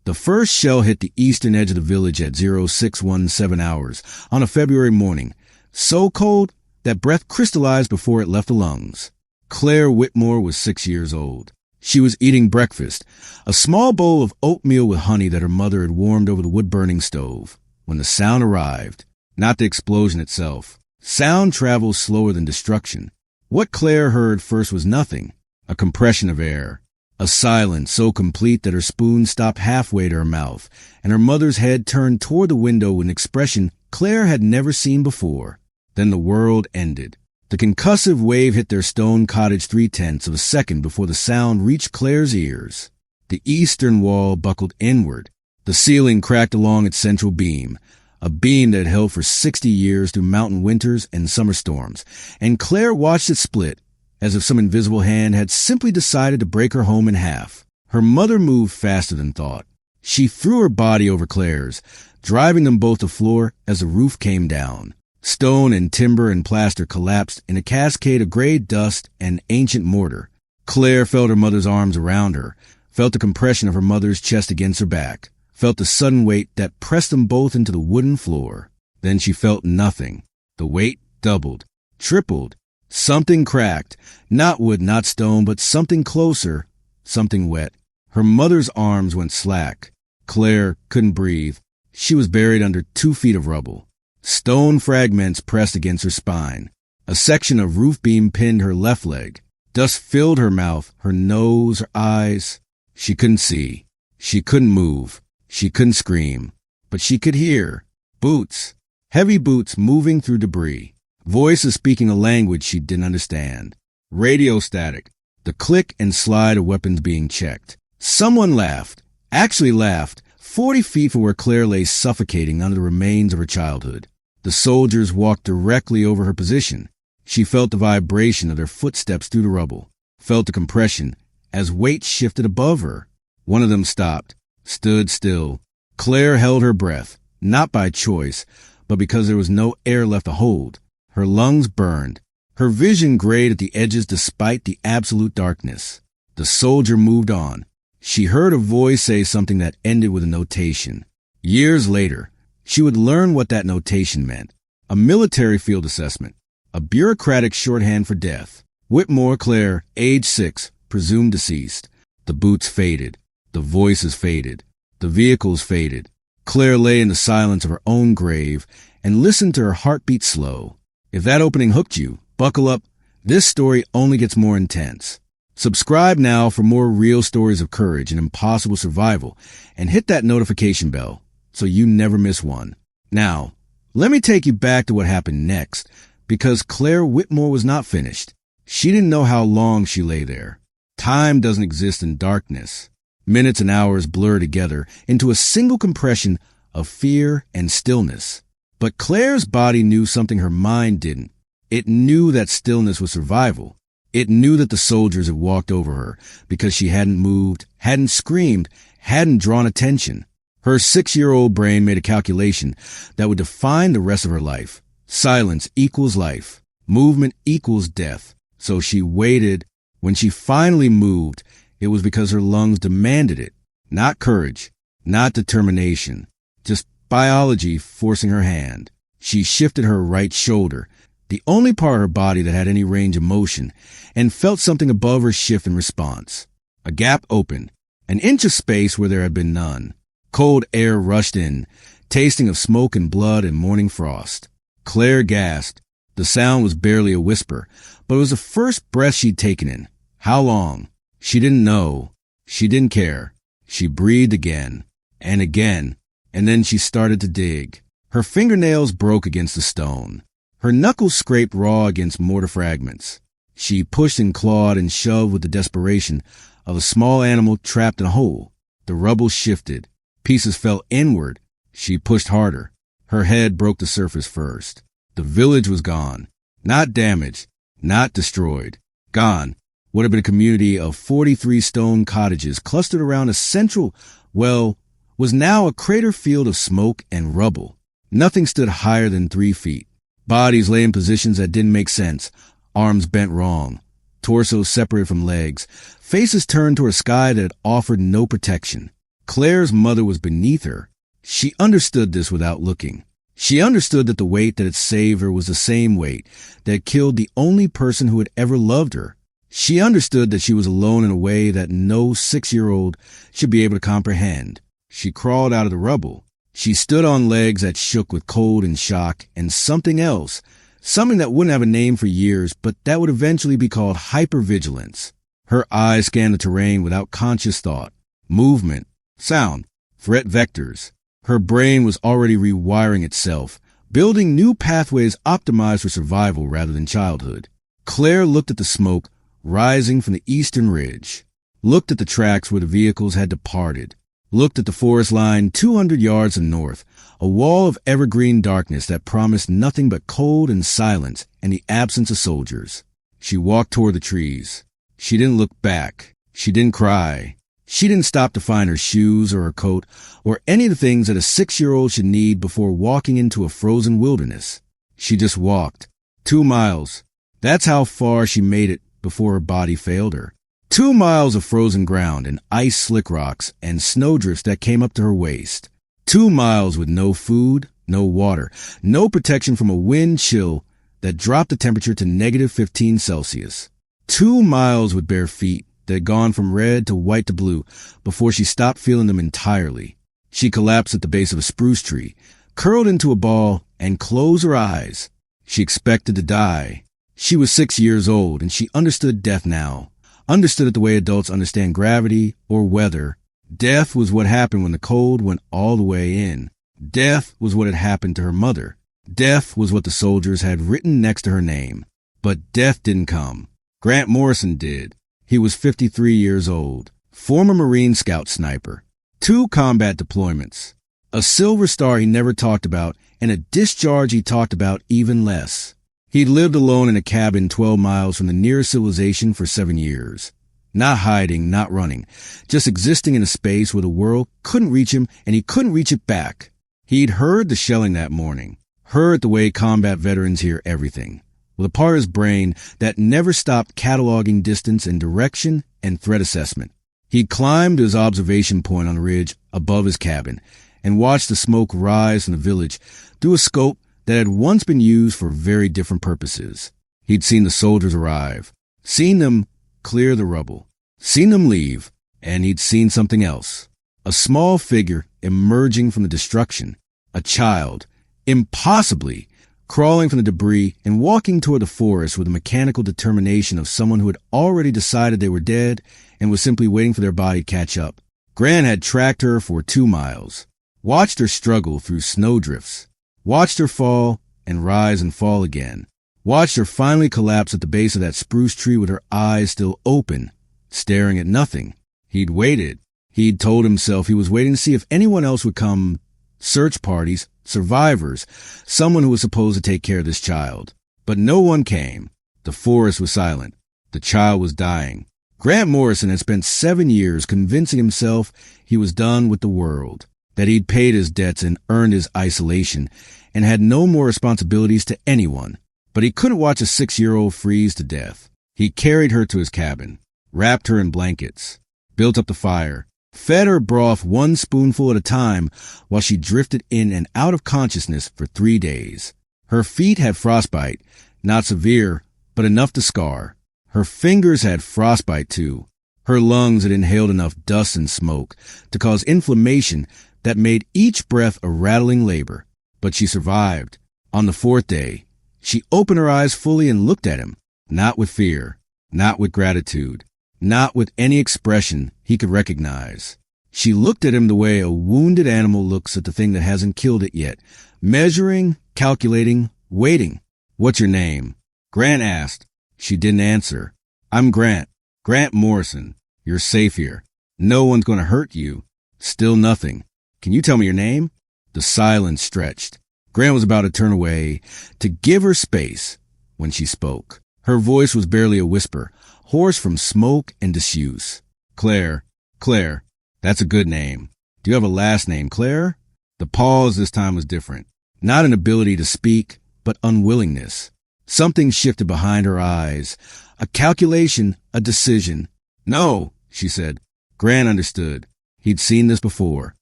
The first shell hit the eastern edge of the village at 0617 hours on a February morning, so cold that breath crystallized before it left the lungs. Claire Whitmore was 6 years old. She was eating breakfast, a small bowl of oatmeal with honey that her mother had warmed over the wood-burning stove, when the sound arrived. Not the explosion itself. Sound travels slower than destruction. What Claire heard first was nothing, a compression of air. A silence so complete that her spoon stopped halfway to her mouth, and her mother's head turned toward the window with an expression Claire had never seen before. Then the world ended. The concussive wave hit their stone cottage 0.3 of a second before the sound reached Claire's ears. The eastern wall buckled inward. The ceiling cracked along its central beam, a beam that had held for 60 years through mountain winters and summer storms, and Claire watched it split, as if some invisible hand had simply decided to break her home in half. Her mother moved faster than thought. She threw her body over Claire's, driving them both to the floor as the roof came down. Stone and timber and plaster collapsed in a cascade of gray dust and ancient mortar. Claire felt her mother's arms around her, felt the compression of her mother's chest against her back, felt the sudden weight that pressed them both into the wooden floor. Then she felt nothing. The weight doubled, tripled. Something cracked, not wood, not stone, but something closer, something wet. Her mother's arms went slack. Claire couldn't breathe. She was buried under 2 feet of rubble. Stone fragments pressed against her spine. A section of roof beam pinned her left leg. Dust filled her mouth, her nose, her eyes. She couldn't see. She couldn't move. She couldn't scream. But she could hear. Boots. Heavy boots moving through debris. Voices speaking a language she didn't understand. Radio static. The click and slide of weapons being checked. Someone laughed. Actually laughed, 40 feet from where Claire lay suffocating under the remains of her childhood. The soldiers walked directly over her position. She felt the vibration of their footsteps through the rubble. Felt the compression as weight shifted above her. One of them stopped. Stood still. Claire held her breath, not by choice, but because there was no air left to hold. Her lungs burned. Her vision grayed at the edges despite the absolute darkness. The soldier moved on. She heard a voice say something that ended with a notation. Years later, she would learn what that notation meant. A military field assessment. A bureaucratic shorthand for death. Whitmore Claire, age 6, presumed deceased. The boots faded. The voices faded. The vehicles faded. Claire lay in the silence of her own grave and listened to her heartbeat slow. If that opening hooked you, buckle up. This story only gets more intense. Subscribe now for more real stories of courage and impossible survival, and hit that notification bell so you never miss one. Now, let me take you back to what happened next, because Claire Whitmore was not finished. She didn't know how long she lay there. Time doesn't exist in darkness. Minutes and hours blur together into a single compression of fear and stillness. But Claire's body knew something her mind didn't. It knew that stillness was survival. It knew that the soldiers had walked over her because she hadn't moved, hadn't screamed, hadn't drawn attention. Her 6-year-old brain made a calculation that would define the rest of her life. Silence equals life. Movement equals death. So she waited. When she finally moved, it was because her lungs demanded it. Not courage, not determination, just biology forcing her hand. She shifted her right shoulder, the only part of her body that had any range of motion, and felt something above her shift in response. A gap opened, an inch of space where there had been none. Cold air rushed in, tasting of smoke and blood and morning frost. Claire gasped. The sound was barely a whisper, but it was the first breath she'd taken in. How long? She didn't know. She didn't care. She breathed again, and again, and then she started to dig. Her fingernails broke against the stone. Her knuckles scraped raw against mortar fragments. She pushed and clawed and shoved with the desperation of a small animal trapped in a hole. The rubble shifted. Pieces fell inward. She pushed harder. Her head broke the surface first. The village was gone. Not damaged. Not destroyed. Gone. What had been a community of 43 stone cottages clustered around a central, was now a crater field of smoke and rubble. Nothing stood higher than 3 feet. Bodies lay in positions that didn't make sense. Arms bent wrong. Torsos separated from legs. Faces turned toward a sky that offered no protection. Claire's mother was beneath her. She understood this without looking. She understood that the weight that had saved her was the same weight that had killed the only person who had ever loved her. She understood that she was alone in a way that no 6-year-old should be able to comprehend. She crawled out of the rubble. She stood on legs that shook with cold and shock, and something else, something that wouldn't have a name for years, but that would eventually be called hypervigilance. Her eyes scanned the terrain without conscious thought. Movement, sound, threat vectors. Her brain was already rewiring itself, building new pathways optimized for survival rather than childhood. Claire looked at the smoke rising from the eastern ridge, looked at the tracks where the vehicles had departed, looked at the forest line 200 yards to the north, a wall of evergreen darkness that promised nothing but cold and silence and the absence of soldiers. She walked toward the trees. She didn't look back. She didn't cry. She didn't stop to find her shoes or her coat or any of the things that a 6-year-old should need before walking into a frozen wilderness. She just walked. 2 miles. That's how far she made it before her body failed her. 2 miles of frozen ground and ice slick rocks and snowdrifts that came up to her waist. 2 miles with no food, no water, no protection from a wind chill that dropped the temperature to -15 Celsius. 2 miles with bare feet that had gone from red to white to blue before she stopped feeling them entirely. She collapsed at the base of a spruce tree, curled into a ball, and closed her eyes. She expected to die. She was 6 years old, and she understood death now, understood it the way adults understand gravity or weather. Death was what happened when the cold went all the way in. Death was what had happened to her mother. Death was what the soldiers had written next to her name. But death didn't come. Grant Morrison did. He was 53 years old, former Marine Scout sniper, 2 combat deployments, a Silver Star he never talked about, and a discharge he talked about even less. He'd lived alone in a cabin 12 miles from the nearest civilization for 7 years. Not hiding, not running, just existing in a space where the world couldn't reach him and he couldn't reach it back. He'd heard the shelling that morning, heard the way combat veterans hear everything, with a part of his brain that never stopped cataloging distance and direction and threat assessment. He'd climbed to his observation point on the ridge above his cabin and watched the smoke rise from the village through a scope that had once been used for very different purposes. He'd seen the soldiers arrive, seen them clear the rubble, seen them leave, and he'd seen something else. A small figure emerging from the destruction, a child, impossibly, crawling from the debris and walking toward the forest with the mechanical determination of someone who had already decided they were dead and was simply waiting for their body to catch up. Grant had tracked her for 2 miles, watched her struggle through snowdrifts, watched her fall and rise and fall again, watched her finally collapse at the base of that spruce tree with her eyes still open, staring at nothing. He'd waited. He'd told himself he was waiting to see if anyone else would come. Search parties, survivors, someone who was supposed to take care of this child. But no one came. The forest was silent. The child was dying. Grant Morrison had spent 7 years convincing himself he was done with the world, that he'd paid his debts and earned his isolation, and had no more responsibilities to anyone. But he couldn't watch a 6-year-old freeze to death. He carried her to his cabin, wrapped her in blankets, built up the fire, fed her broth 1 spoonful at a time while she drifted in and out of consciousness for 3 days. Her feet had frostbite, not severe, but enough to scar. Her fingers had frostbite too. Her lungs had inhaled enough dust and smoke to cause inflammation that made each breath a rattling labor. But she survived. On the 4th day, she opened her eyes fully and looked at him, not with fear, not with gratitude, not with any expression he could recognize. She looked at him the way a wounded animal looks at the thing that hasn't killed it yet, measuring, calculating, waiting. "What's your name?" Grant asked. She didn't answer. "I'm Grant. Grant Morrison. You're safe here. No one's going to hurt you." Still nothing. "Can you tell me your name?" The silence stretched. Grant was about to turn away, to give her space, when she spoke. Her voice was barely a whisper, hoarse from smoke and disuse. "Claire. Claire. That's a good name. Do you have a last name, Claire?" The pause this time was different. Not an ability to speak, but unwillingness. Something shifted behind her eyes. A calculation, a decision. "No," she said. Grant understood. He'd seen this before,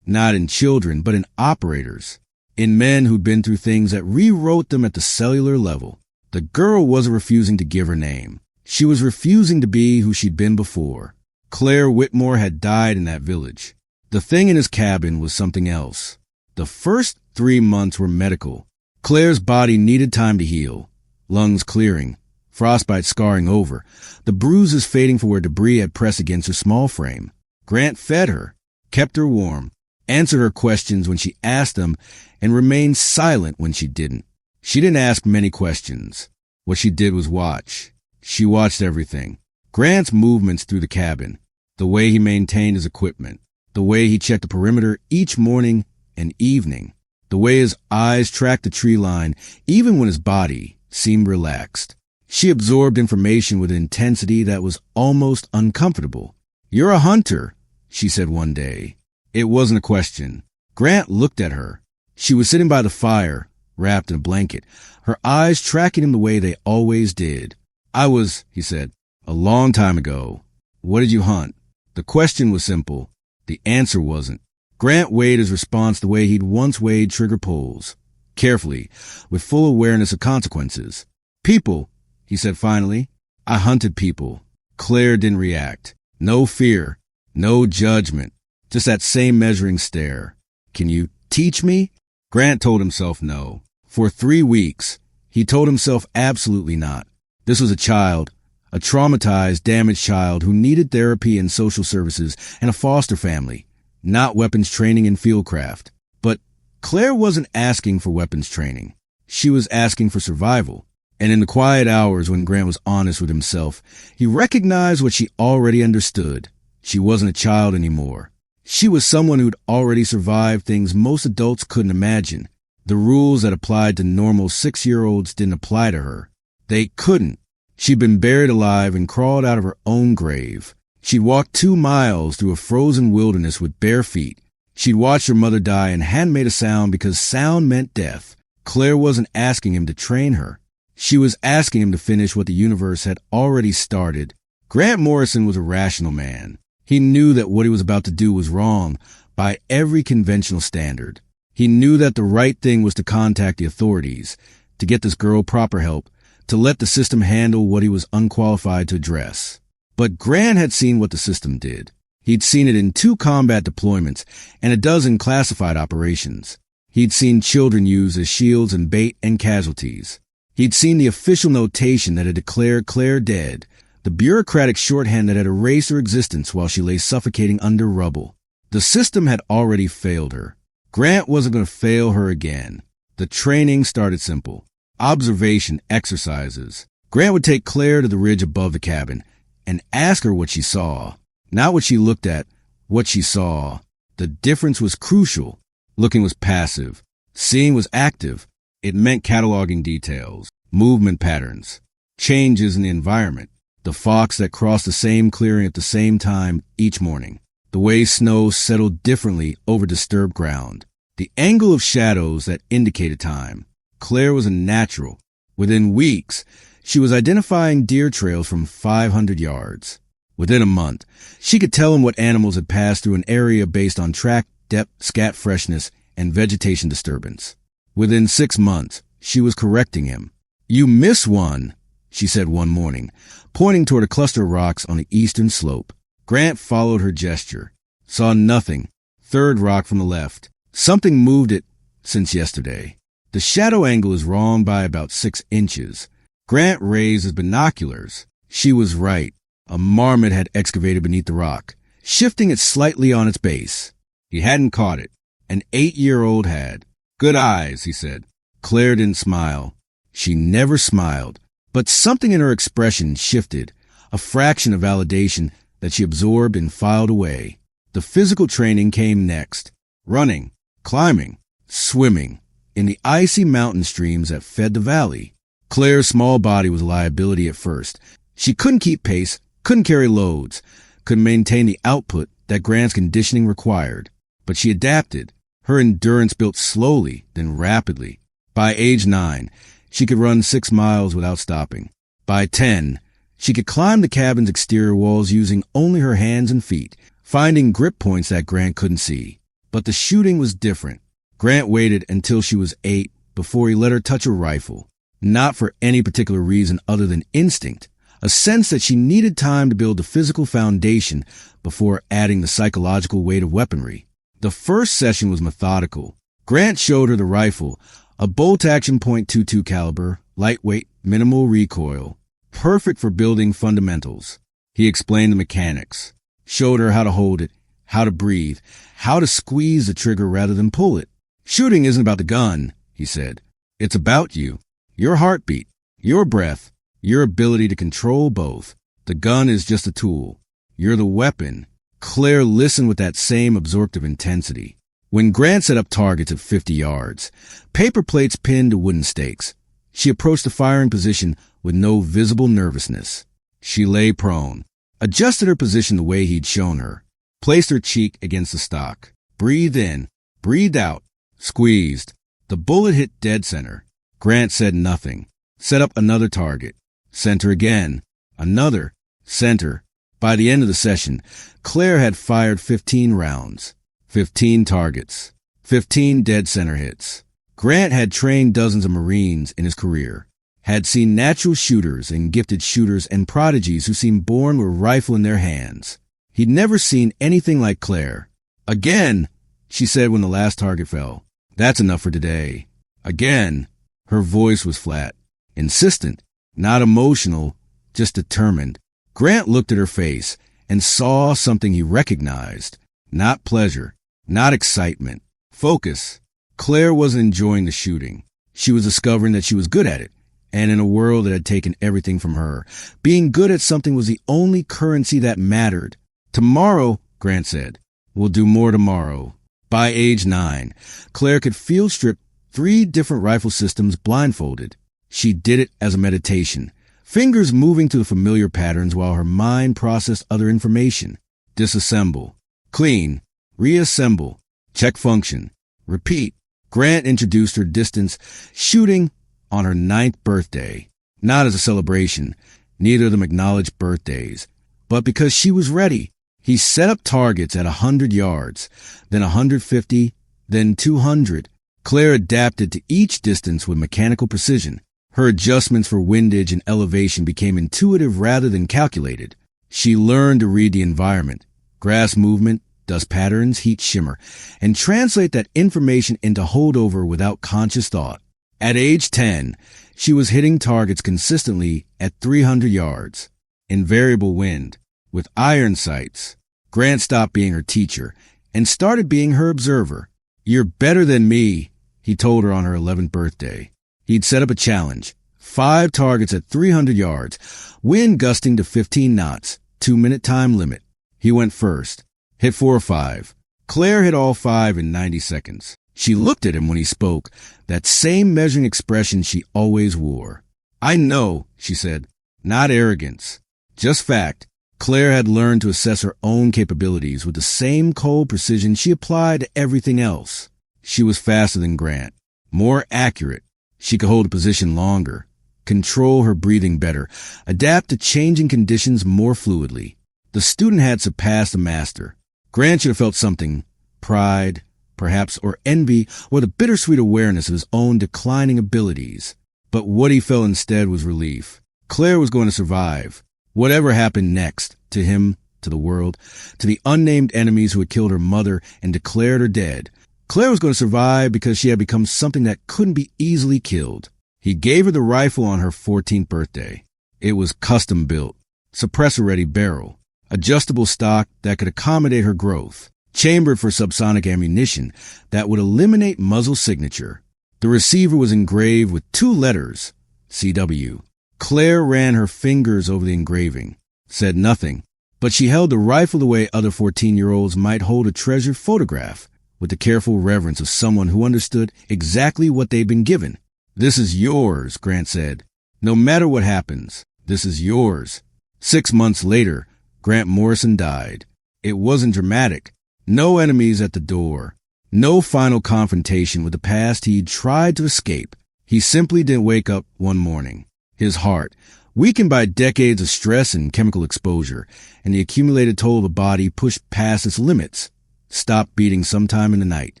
not in children, but in operators, in men who'd been through things that rewrote them at the cellular level. The girl wasn't refusing to give her name. She was refusing to be who she'd been before. Claire Whitmore had died in that village. The thing in his cabin was something else. The first 3 months were medical. Claire's body needed time to heal. Lungs clearing, frostbite scarring over, the bruises fading for where debris had pressed against her small frame. Grant fed her, kept her warm, answered her questions when she asked them, and remained silent when she didn't. She didn't ask many questions. What she did was watch. She watched everything. Grant's movements through the cabin, the way he maintained his equipment, the way he checked the perimeter each morning and evening, the way his eyes tracked the tree line, even when his body seemed relaxed. She absorbed information with an intensity that was almost uncomfortable. "You're a hunter," she said one day. It wasn't a question. Grant looked at her. She was sitting by the fire, wrapped in a blanket, her eyes tracking him the way they always did. "I was," he said, "a long time ago. What did you hunt?" The question was simple. The answer wasn't. Grant weighed his response the way he'd once weighed trigger pulls, carefully, with full awareness of consequences. "People," he said finally. "I hunted people." Claire didn't react. No fear, no judgment, just that same measuring stare. "Can you teach me?" Grant told himself no. For 3 weeks, he told himself absolutely not. This was a child, a traumatized, damaged child who needed therapy and social services and a foster family, not weapons training and fieldcraft. But Claire wasn't asking for weapons training. She was asking for survival. And in the quiet hours when Grant was honest with himself, he recognized what she already understood. She wasn't a child anymore. She was someone who'd already survived things most adults couldn't imagine. The rules that applied to normal 6-year-olds didn't apply to her. They couldn't. She'd been buried alive and crawled out of her own grave. She'd walked 2 miles through a frozen wilderness with bare feet. She'd watched her mother die and hadn't made a sound because sound meant death. Claire wasn't asking him to train her. She was asking him to finish what the universe had already started. Grant Morrison was a rational man. He knew that what he was about to do was wrong by every conventional standard. He knew that the right thing was to contact the authorities, to get this girl proper help, to let the system handle what he was unqualified to address. But Grant had seen what the system did. He'd seen it in 2 combat deployments and a dozen classified operations. He'd seen children used as shields and bait and casualties. He'd seen the official notation that had declared Claire dead, the bureaucratic shorthand that had erased her existence while she lay suffocating under rubble. The system had already failed her. Grant wasn't going to fail her again. The training started simple. Observation exercises. Grant would take Claire to the ridge above the cabin and ask her what she saw. Not what she looked at, what she saw. The difference was crucial. Looking was passive. Seeing was active. It meant cataloging details, movement patterns, changes in the environment, the fox that crossed the same clearing at the same time each morning, the way snow settled differently over disturbed ground, the angle of shadows that indicated time. Claire was a natural. Within weeks, she was identifying deer trails from 500 yards. Within a month, she could tell him what animals had passed through an area based on track depth, scat freshness, and vegetation disturbance. Within 6 months, she was correcting him. "You miss one," she said one morning, pointing toward a cluster of rocks on the eastern slope. Grant followed her gesture. Saw nothing. 3rd rock from the left. Something moved it since yesterday. The shadow angle is wrong by about 6 inches. Grant raised his binoculars. She was right. A marmot had excavated beneath the rock, shifting it slightly on its base. He hadn't caught it. An 8-year-old had. "Good eyes," he said. Claire didn't smile. She never smiled. But something in her expression shifted, a fraction of validation that she absorbed and filed away. The physical training came next. Running, climbing, swimming, in the icy mountain streams that fed the valley. Claire's small body was a liability at first. She couldn't keep pace, couldn't carry loads, couldn't maintain the output that Grant's conditioning required. But she adapted. Her endurance built slowly, then rapidly. By age 9, she could run 6 miles without stopping. By 10, she could climb the cabin's exterior walls using only her hands and feet, finding grip points that Grant couldn't see. But the shooting was different. Grant waited until she was 8 before he let her touch a rifle, not for any particular reason other than instinct, a sense that she needed time to build the physical foundation before adding the psychological weight of weaponry. The first session was methodical. Grant showed her the rifle, a bolt-action .22 caliber, lightweight, minimal recoil, perfect for building fundamentals. He explained the mechanics, showed her how to hold it, how to breathe, how to squeeze the trigger rather than pull it. Shooting isn't about the gun, he said. It's about you, your heartbeat, your breath, your ability to control both. The gun is just a tool. You're the weapon. Claire listened with that same absorptive intensity. When Grant set up targets at 50 yards, paper plates pinned to wooden stakes, she approached the firing position with no visible nervousness. She lay prone, adjusted her position the way he'd shown her, placed her cheek against the stock, breathed in, breathed out, squeezed. The bullet hit dead center. Grant said nothing. Set up another target. Center again. Another. Center. By the end of the session, Claire had fired 15 rounds, 15 targets, 15 dead center hits. Grant had trained dozens of Marines in his career, had seen natural shooters and gifted shooters and prodigies who seemed born with a rifle in their hands. He'd never seen anything like Claire. Again, she said when the last target fell. That's enough for today. Again. Her voice was flat, insistent, not emotional, just determined. Grant looked at her face and saw something he recognized. Not pleasure, not excitement. Focus. Claire wasn't enjoying the shooting. She was discovering that she was good at it. And in a world that had taken everything from her, being good at something was the only currency that mattered. Tomorrow, Grant said, we'll do more tomorrow. By age 9, Claire could field strip 3 different rifle systems blindfolded. She did it as a meditation, fingers moving to the familiar patterns while her mind processed other information. Disassemble. Clean. Reassemble. Check function. Repeat. Grant introduced her distance shooting on her 9th birthday, not as a celebration, neither of them acknowledged birthdays, but because she was ready. He set up targets at 100 yards, then 150, then 200. Claire adapted to each distance with mechanical precision. Her adjustments for windage and elevation became intuitive rather than calculated. She learned to read the environment, grass movement, dust patterns, heat shimmer, and translate that information into holdover without conscious thought. At age 10, she was hitting targets consistently at 300 yards, in variable wind, with iron sights. Grant stopped being her teacher and started being her observer. You're better than me, he told her on her 11th birthday. He'd set up a challenge, 5 targets at 300 yards, wind gusting to 15 knots, 2-minute time limit. He went first, hit 4 or 5. Claire hit all 5 in 90 seconds. She looked at him when he spoke, that same measuring expression she always wore. I know, she said, not arrogance, just fact. Claire had learned to assess her own capabilities with the same cold precision she applied to everything else. She was faster than Grant, more accurate. She could hold a position longer, control her breathing better, adapt to changing conditions more fluidly. The student had surpassed the master. Grant should have felt something, pride, perhaps, or envy, or the bittersweet awareness of his own declining abilities. But what he felt instead was relief. Claire was going to survive. Whatever happened next, to him, to the world, to the unnamed enemies who had killed her mother and declared her dead, Claire was going to survive because she had become something that couldn't be easily killed. He gave her the rifle on her 14th birthday. It was custom built, suppressor-ready barrel, adjustable stock that could accommodate her growth, chambered for subsonic ammunition that would eliminate muzzle signature. The receiver was engraved with 2 letters, CW. Claire ran her fingers over the engraving, said nothing, but she held the rifle the way other 14-year-olds might hold a treasured photograph, with the careful reverence of someone who understood exactly what they'd been given. This is yours, Grant said. No matter what happens, this is yours. 6 months later, Grant Morrison died. It wasn't dramatic. No enemies at the door. No final confrontation with the past he'd tried to escape. He simply didn't wake up one morning. His heart, weakened by decades of stress and chemical exposure, and the accumulated toll of the body pushed past its limits, stopped beating sometime in the night.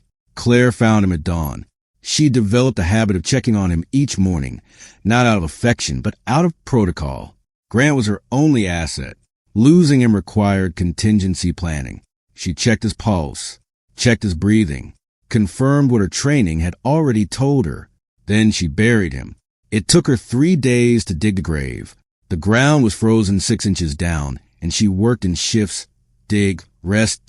Claire found him at dawn. She developed a habit of checking on him each morning, not out of affection, but out of protocol. Grant was her only asset. Losing him required contingency planning. She checked his pulse, checked his breathing, confirmed what her training had already told her. Then she buried him. It took her 3 days to dig the grave. The ground was frozen 6 inches down, and she worked in shifts, dig, rest,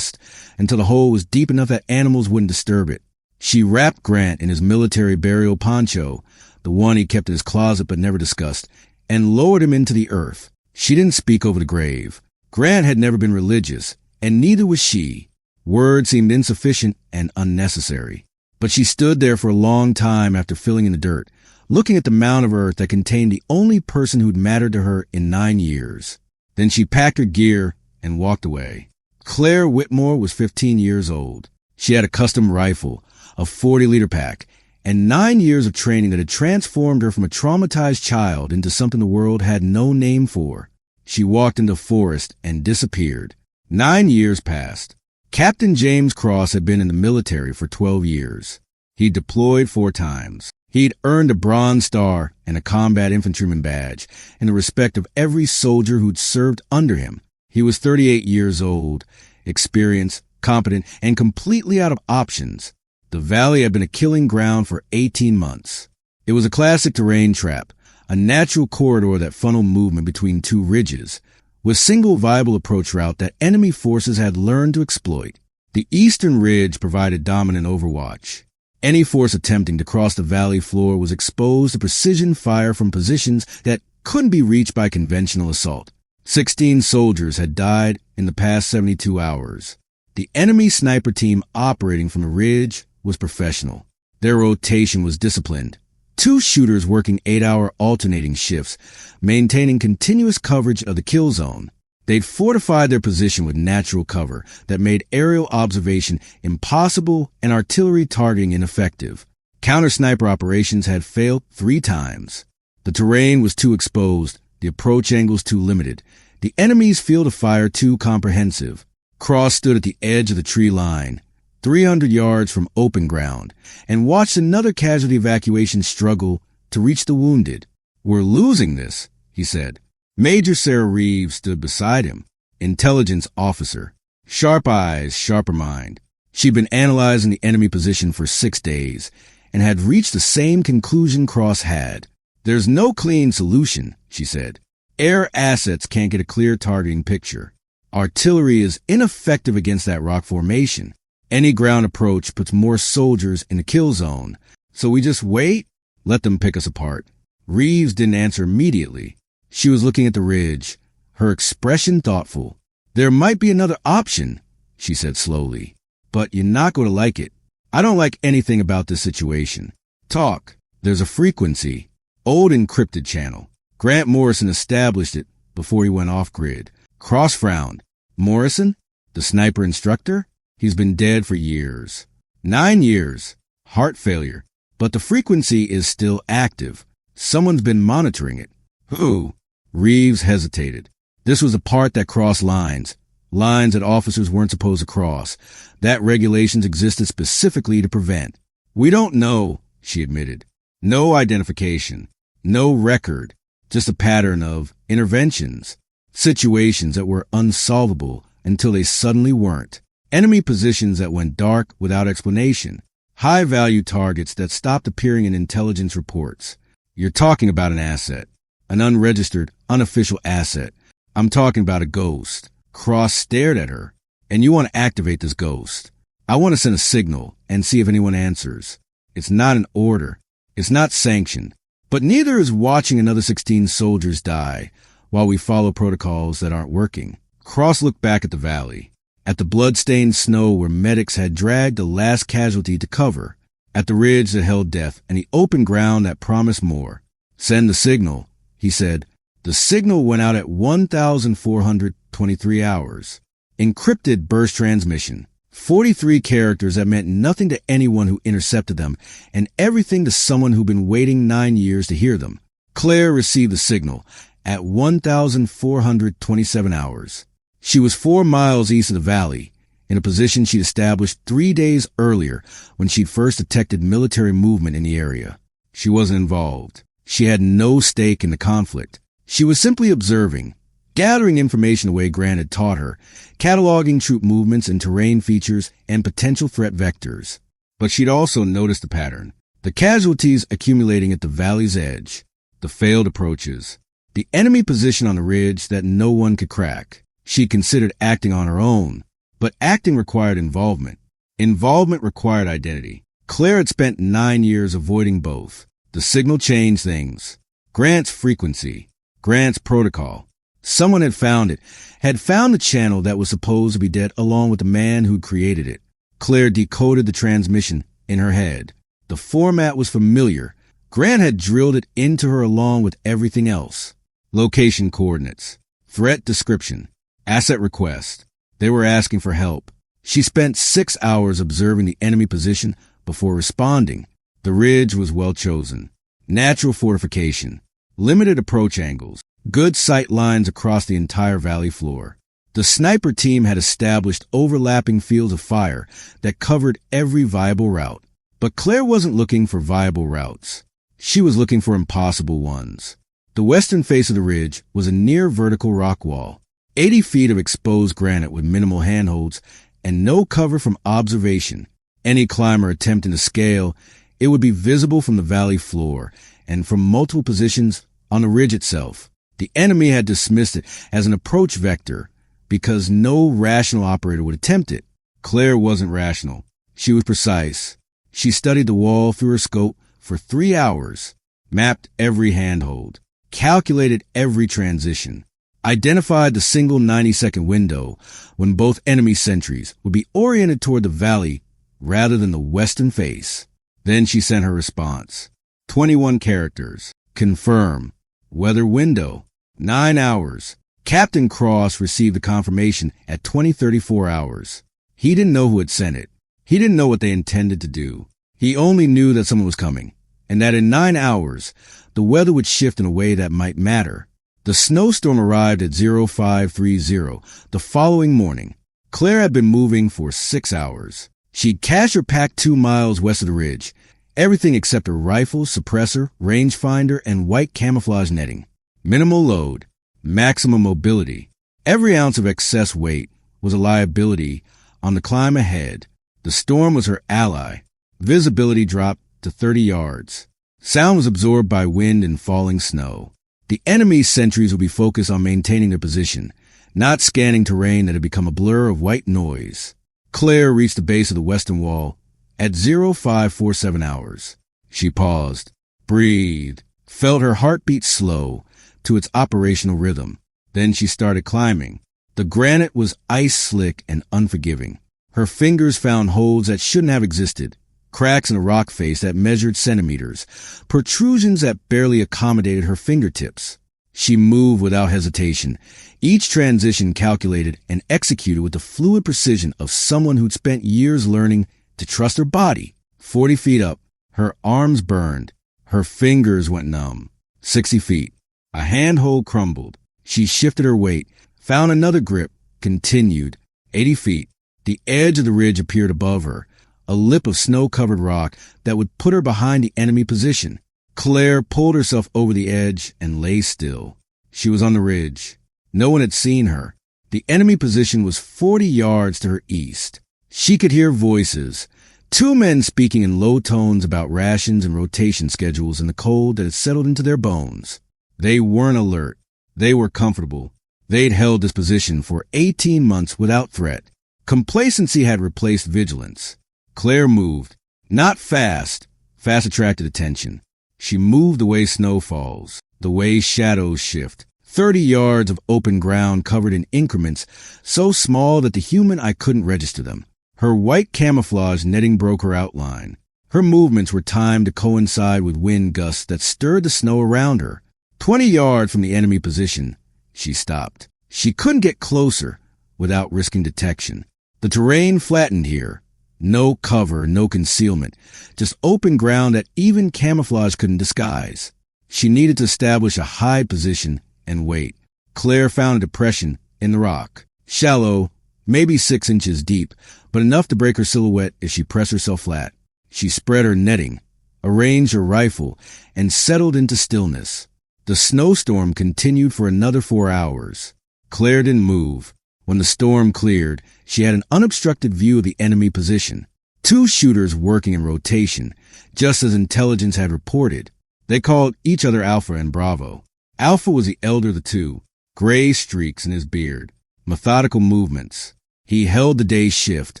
until the hole was deep enough that animals wouldn't disturb it. She wrapped Grant in his military burial poncho, the one he kept in his closet but never discussed, and lowered him into the earth. She didn't speak over the grave. Grant had never been religious, and neither was she. Words seemed insufficient and unnecessary. But she stood there for a long time after filling in the dirt, looking at the mound of earth that contained the only person who'd mattered to her in 9 years. Then she packed her gear and walked away. Claire Whitmore was 15 years old. She had a custom rifle, a 40-liter pack, and 9 years of training that had transformed her from a traumatized child into something the world had no name for. She walked into the forest and disappeared. 9 years passed. Captain James Cross had been in the military for 12 years. He'd deployed 4 times. He'd earned a Bronze Star and a Combat Infantryman badge, and the respect of every soldier who'd served under him. He was 38 years old, experienced, competent, and completely out of options. The valley had been a killing ground for 18 months. It was a classic terrain trap, a natural corridor that funneled movement between 2 ridges, with single viable approach route that enemy forces had learned to exploit. The eastern ridge provided dominant overwatch. Any force attempting to cross the valley floor was exposed to precision fire from positions that couldn't be reached by conventional assault. 16 soldiers had died in the past 72 hours. The enemy sniper team operating from the ridge was professional. Their rotation was disciplined. 2 shooters working 8-hour alternating shifts, maintaining continuous coverage of the kill zone. They'd fortified their position with natural cover that made aerial observation impossible and artillery targeting ineffective. Counter-sniper operations had failed 3 times. The terrain was too exposed, the approach angles too limited, the enemy's field of fire too comprehensive. Cross stood at the edge of the tree line, 300 yards from open ground, and watched another casualty evacuation struggle to reach the wounded. "We're losing this," he said. Major Sarah Reeves stood beside him, intelligence officer. Sharp eyes, sharper mind. She'd been analyzing the enemy position for 6 days and had reached the same conclusion Cross had. "There's no clean solution," she said. "Air assets can't get a clear targeting picture. Artillery is ineffective against that rock formation. Any ground approach puts more soldiers in the kill zone. So we just wait, let them pick us apart." Reeves didn't answer immediately. She was looking at the ridge, her expression thoughtful. "There might be another option," she said slowly, "but you're not going to like it. I don't like anything about this situation. Talk. There's a frequency. Old encrypted channel. Grant Morrison established it before he went off-grid." Cross frowned. "Morrison? The sniper instructor? He's been dead for years. 9 years. Heart failure. But the frequency is still active. Someone's been monitoring it." "Who?" Reeves hesitated. This was the part that crossed lines that officers weren't supposed to cross, that regulations existed specifically to prevent. "We don't know," she admitted. "No identification, no record, just a pattern of interventions, situations that were unsolvable until they suddenly weren't. Enemy positions that went dark without explanation, high-value targets that stopped appearing in intelligence reports. You're talking about an asset. An unregistered, unofficial asset. I'm talking about a ghost." Cross stared at her. "And you want to activate this ghost. I want to send a signal and see if anyone answers. It's not an order. It's not sanctioned. But neither is watching another 16 soldiers die while we follow protocols that aren't working." Cross looked back at the valley, at the blood-stained snow where medics had dragged the last casualty to cover, at the ridge that held death and the open ground that promised more. "Send the signal," he said. The signal went out at 1,423 hours. Encrypted burst transmission. 43 characters that meant nothing to anyone who intercepted them, and everything to someone who'd been waiting 9 years to hear them. Claire received the signal at 1,427 hours. She was 4 miles east of the valley, in a position she'd established 3 days earlier when she'd first detected military movement in the area. She wasn't involved. She had no stake in the conflict. She was simply observing, gathering information the way Grant had taught her, cataloging troop movements and terrain features and potential threat vectors. But she'd also noticed the pattern. The casualties accumulating at the valley's edge, the failed approaches, the enemy position on the ridge that no one could crack. She considered acting on her own, but acting required involvement. Involvement required identity. Claire had spent 9 years avoiding both. The signal changed things. Grant's frequency, Grant's protocol. Someone had found the channel that was supposed to be dead along with the man who'd created it. Claire decoded the transmission in her head. The format was familiar. Grant had drilled it into her along with everything else. Location coordinates, threat description, asset request. They were asking for help. She spent 6 hours observing the enemy position before responding. The ridge was well chosen. Natural fortification, limited approach angles, good sight lines across the entire valley floor. The sniper team had established overlapping fields of fire that covered every viable route. But Claire wasn't looking for viable routes. She was looking for impossible ones. The western face of the ridge was a near vertical rock wall, 80 feet of exposed granite with minimal handholds and no cover from observation. Any climber attempting to scale, it would be visible from the valley floor and from multiple positions on the ridge itself. The enemy had dismissed it as an approach vector because no rational operator would attempt it. Claire wasn't rational. She was precise. She studied the wall through her scope for 3 hours, mapped every handhold, calculated every transition, identified the single 90-second window when both enemy sentries would be oriented toward the valley rather than the western face. Then she sent her response. 21 characters. Confirm. Weather window. 9 hours. Captain Cross received the confirmation at 20:34 hours. He didn't know who had sent it. He didn't know what they intended to do. He only knew that someone was coming, and that in 9 hours, the weather would shift in a way that might matter. The snowstorm arrived at 0530 the following morning. Claire had been moving for 6 hours. She'd cached her pack 2 miles west of the ridge, everything except her rifle, suppressor, rangefinder, and white camouflage netting. Minimal load, maximum mobility. Every ounce of excess weight was a liability on the climb ahead. The storm was her ally. Visibility dropped to 30 yards. Sound was absorbed by wind and falling snow. The enemy's sentries would be focused on maintaining their position, not scanning terrain that had become a blur of white noise. Claire reached the base of the western wall at 0547 hours. She paused, breathed, felt her heartbeat slow to its operational rhythm. Then she started climbing. The granite was ice slick and unforgiving. Her fingers found holes that shouldn't have existed, cracks in a rock face that measured centimeters, protrusions that barely accommodated her fingertips. She moved without hesitation, each transition calculated and executed with the fluid precision of someone who'd spent years learning to trust her body. 40 feet up, her arms burned. Her fingers went numb. 60 feet. A handhold crumbled. She shifted her weight, found another grip, continued. 80 feet. The edge of the ridge appeared above her, a lip of snow-covered rock that would put her behind the enemy position. Claire pulled herself over the edge and lay still. She was on the ridge. No one had seen her. The enemy position was 40 yards to her east. She could hear voices, 2 men speaking in low tones about rations and rotation schedules in the cold that had settled into their bones. They weren't alert. They were comfortable. They'd held this position for 18 months without threat. Complacency had replaced vigilance. Claire moved. Not fast. Fast attracted attention. She moved the way snow falls, the way shadows shift. 30 yards of open ground covered in increments so small that the human eye couldn't register them. Her white camouflage netting broke her outline. Her movements were timed to coincide with wind gusts that stirred the snow around her. 20 yards from the enemy position, she stopped. She couldn't get closer without risking detection. The terrain flattened here. No cover, no concealment, just open ground that even camouflage couldn't disguise. She needed to establish a high position and wait. Claire found a depression in the rock. Shallow, maybe 6 inches deep, but enough to break her silhouette if she pressed herself flat. She spread her netting, arranged her rifle, and settled into stillness. The snowstorm continued for another 4 hours. Claire didn't move. When the storm cleared, she had an unobstructed view of the enemy position. 2 shooters working in rotation, just as intelligence had reported. They called each other Alpha and Bravo. Alpha was the elder of the two, gray streaks in his beard, methodical movements. He held the day's shift,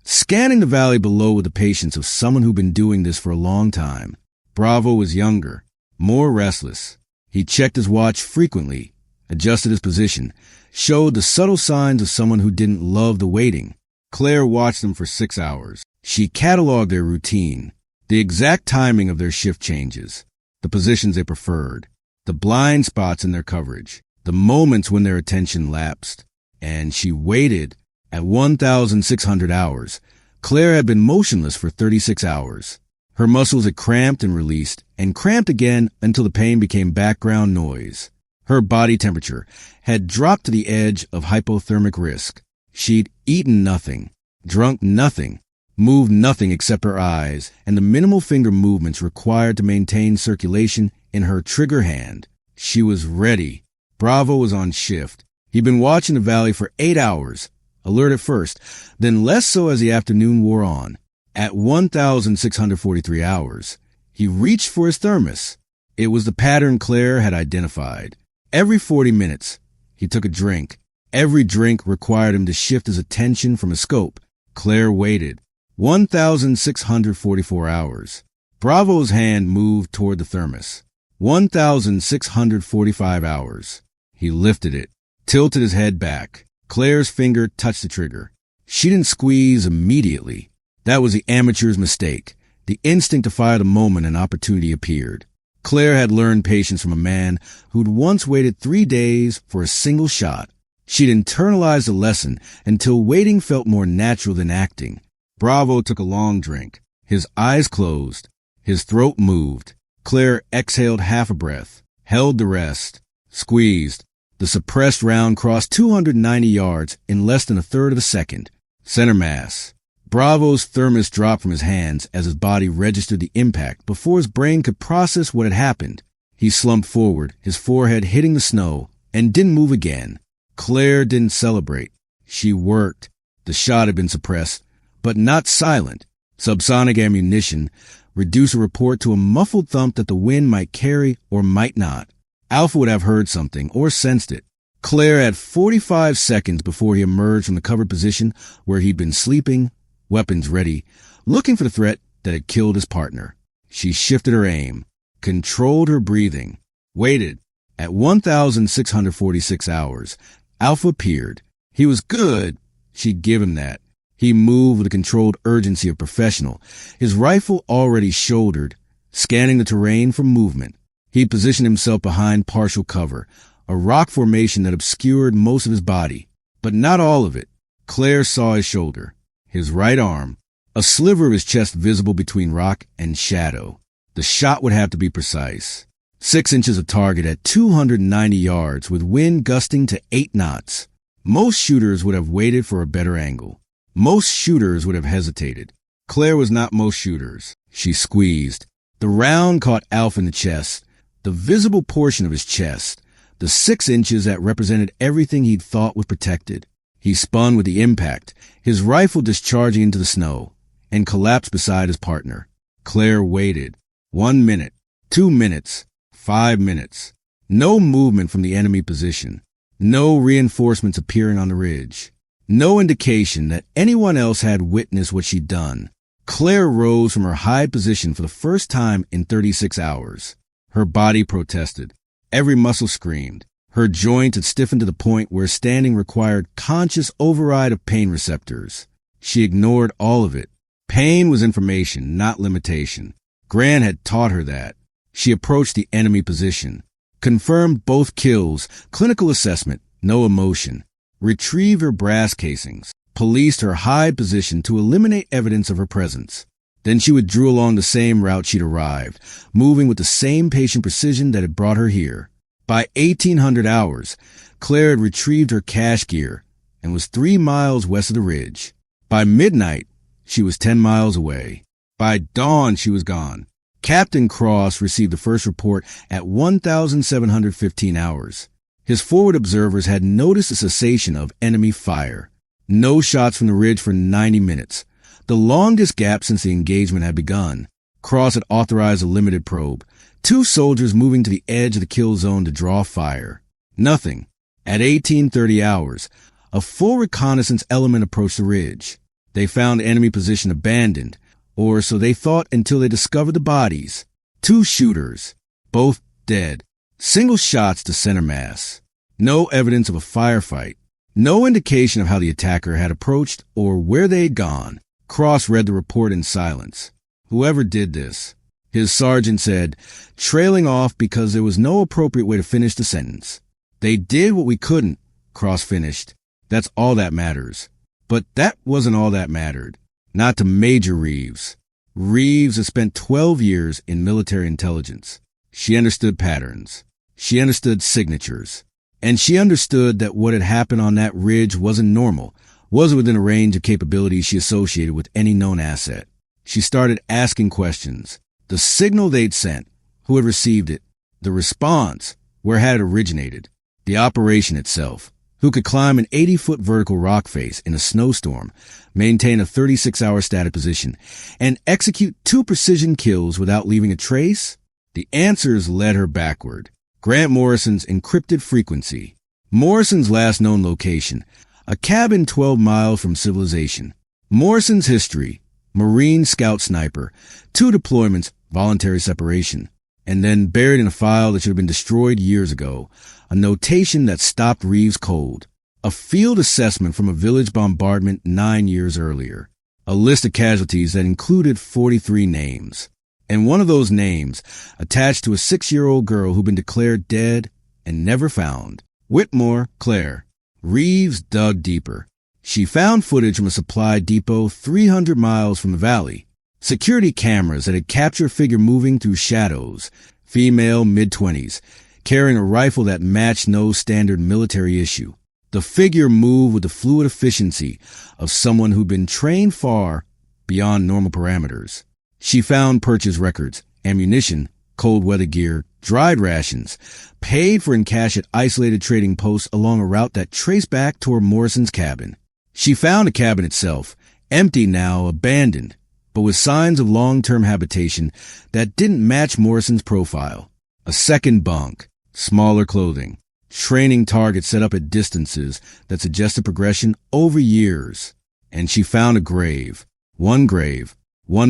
scanning the valley below with the patience of someone who'd been doing this for a long time. Bravo was younger, more restless. He checked his watch frequently, adjusted his position, showed the subtle signs of someone who didn't love the waiting. Claire watched them for 6 hours. She cataloged their routine, the exact timing of their shift changes, the positions they preferred, the blind spots in their coverage, the moments when their attention lapsed. And she waited. At 1,600 hours, Claire had been motionless for 36 hours. Her muscles had cramped and released, and cramped again until the pain became background noise. Her body temperature had dropped to the edge of hypothermic risk. She'd eaten nothing, drunk nothing, moved nothing except her eyes and the minimal finger movements required to maintain circulation in her trigger hand. She was ready. Bravo was on shift. He'd been watching the valley for 8 hours, alert at first, then less so as the afternoon wore on. At 1,643 hours, he reached for his thermos. It was the pattern Claire had identified. Every 40 minutes, he took a drink. Every drink required him to shift his attention from his scope. Claire waited. 1,644 hours. Bravo's hand moved toward the thermos. 1,645 hours. He lifted it, tilted his head back. Claire's finger touched the trigger. She didn't squeeze immediately. That was the amateur's mistake, the instinct to fire the moment an opportunity appeared. Claire had learned patience from a man who'd once waited 3 days for a single shot. She'd internalized the lesson until waiting felt more natural than acting. Bravo took a long drink. His eyes closed. His throat moved. Claire exhaled half a breath, held the rest, squeezed. The suppressed round crossed 290 yards in less than a third of a second. Center mass. Bravo's thermos dropped from his hands as his body registered the impact before his brain could process what had happened. He slumped forward, his forehead hitting the snow, and didn't move again. Claire didn't celebrate. She worked. The shot had been suppressed, but not silent. Subsonic ammunition reduced a report to a muffled thump that the wind might carry or might not. Alpha would have heard something or sensed it. Claire had 45 seconds before he emerged from the covered position where he'd been sleeping, weapons ready, looking for the threat that had killed his partner. She shifted her aim, controlled her breathing, waited. At 1,646 hours, Alpha appeared. He was good. She'd give him that. He moved with the controlled urgency of a professional, his rifle already shouldered, scanning the terrain for movement. He positioned himself behind partial cover, a rock formation that obscured most of his body, but not all of it. Claire saw his shoulder, his right arm, a sliver of his chest visible between rock and shadow. The shot would have to be precise. 6 inches of target at 290 yards with wind gusting to 8 knots. Most shooters would have waited for a better angle. Most shooters would have hesitated. Claire was not most shooters. She squeezed. The round caught Alpha in the chest, the visible portion of his chest, the 6 inches that represented everything he'd thought was protected. He spun with the impact, his rifle discharging into the snow, and collapsed beside his partner. Claire waited. 1 minute, 2 minutes, 5 minutes. No movement from the enemy position. No reinforcements appearing on the ridge. No indication that anyone else had witnessed what she'd done. Claire rose from her high position for the first time in 36 hours. Her body protested. Every muscle screamed. Her joints had stiffened to the point where standing required conscious override of pain receptors. She ignored all of it. Pain was information, not limitation. Grant had taught her that. She approached the enemy position. Confirmed both kills, clinical assessment, no emotion. Retrieved her brass casings. Policed her high position to eliminate evidence of her presence. Then she withdrew along the same route she'd arrived, moving with the same patient precision that had brought her here. By 1800 hours, Claire had retrieved her cache gear and was 3 miles west of the ridge. By midnight, she was 10 miles away. By dawn, she was gone. Captain Cross received the first report at 1,715 hours. His forward observers had noticed a cessation of enemy fire. No shots from the ridge for 90 minutes, the longest gap since the engagement had begun. Cross had authorized a limited probe, 2 soldiers moving to the edge of the kill zone to draw fire. Nothing. At 1830 hours, a full reconnaissance element approached the ridge. They found enemy position abandoned, or so they thought until they discovered the bodies. 2 shooters, both dead. Single shots to center mass. No evidence of a firefight. No indication of how the attacker had approached or where they had gone. Cross read the report in silence. Whoever did this, his sergeant said, trailing off because there was no appropriate way to finish the sentence. They did what we couldn't, Cross finished. That's all that matters. But that wasn't all that mattered. Not to Major Reeves. Reeves had spent 12 years in military intelligence. She understood patterns. She understood signatures. And she understood that what had happened on that ridge wasn't normal, wasn't within a range of capabilities she associated with any known asset. She started asking questions. The signal they'd sent, who had received it, the response, where had it originated, the operation itself, who could climb an 80-foot vertical rock face in a snowstorm, maintain a 36-hour static position, and execute 2 precision kills without leaving a trace? The answers led her backward. Grant Morrison's encrypted frequency. Morrison's last known location, a cabin 12 miles from civilization. Morrison's history, Marine Scout Sniper, 2 deployments, voluntary separation. And then buried in a file that should have been destroyed years ago, a notation that stopped Reeves cold. A field assessment from a village bombardment 9 years earlier. A list of casualties that included 43 names. And one of those names attached to a 6-year-old girl who'd been declared dead and never found. Whitmore, Claire. Reeves dug deeper. She found footage from a supply depot 300 miles from the valley. Security cameras that had captured a figure moving through shadows. Female, mid-20s, carrying a rifle that matched no standard military issue. The figure moved with the fluid efficiency of someone who'd been trained far beyond normal parameters. She found purchase records, ammunition, cold weather gear, dried rations, paid for in cash at isolated trading posts along a route that traced back toward Morrison's cabin. She found the cabin itself, empty now, abandoned, but with signs of long-term habitation that didn't match Morrison's profile. A second bunk, smaller clothing, training targets set up at distances that suggested progression over years. And she found a grave, one